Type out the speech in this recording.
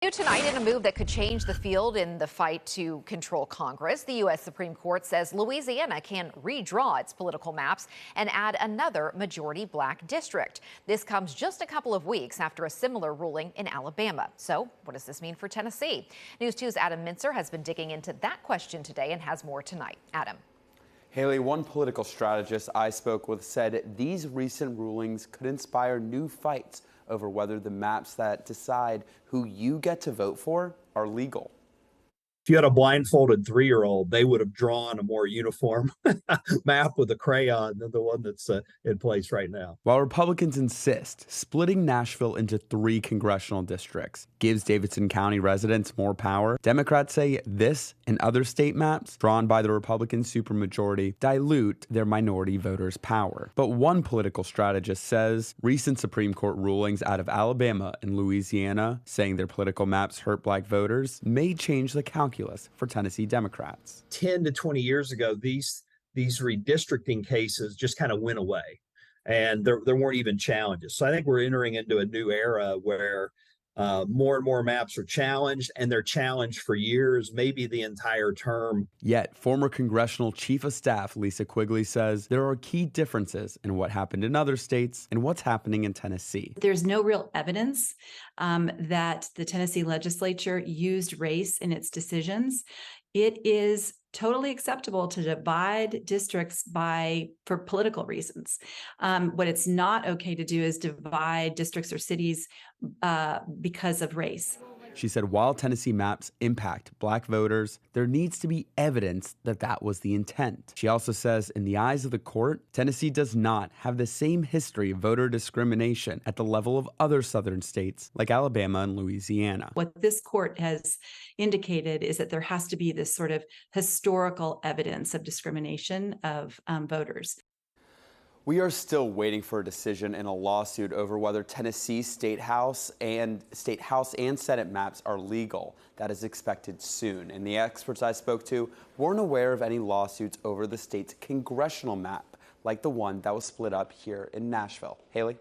New tonight, in a move that could change the field in the fight to control Congress, the U.S. Supreme Court says Louisiana can redraw its political maps and add another majority black district. This comes just a couple of weeks after a similar ruling in Alabama. So what does this mean for Tennessee? News 2's Adam Mintzer has been digging into that question today and has more tonight. Adam. Haley, one political strategist I spoke with said these recent rulings could inspire new fights over whether the maps that decide who you get to vote for are legal. If you had a blindfolded 3-year-old, they would have drawn a more uniform map with a crayon than the one that's in place right now. While Republicans insist splitting Nashville into 3 congressional districts gives Davidson County residents more power, Democrats say this and other state maps drawn by the Republican supermajority dilute their minority voters' power. But one political strategist says recent Supreme Court rulings out of Alabama and Louisiana saying their political maps hurt black voters may change the calculus for Tennessee Democrats. 10 to 20 years ago, these redistricting cases just kind of went away, and there weren't even challenges. So I think we're entering into a new era where more and more maps are challenged, and they're challenged for years, maybe the entire term. Yet, former congressional chief of staff Lisa Quigley says there are key differences in what happened in other states and what's happening in Tennessee. There's no real evidence that the Tennessee legislature used race in its decisions. It is totally acceptable to divide districts for political reasons. What it's not okay to do is divide districts or cities because of race. She said while Tennessee maps impact black voters, there needs to be evidence that that was the intent. She also says in the eyes of the court, Tennessee does not have the same history of voter discrimination at the level of other southern states like Alabama and Louisiana. What this court has indicated is that there has to be this sort of historical evidence of discrimination of voters. We are still waiting for a decision in a lawsuit over whether Tennessee's State House and Senate maps are legal. That is expected soon. And the experts I spoke to weren't aware of any lawsuits over the state's congressional map, like the one that was split up here in Nashville. Haley?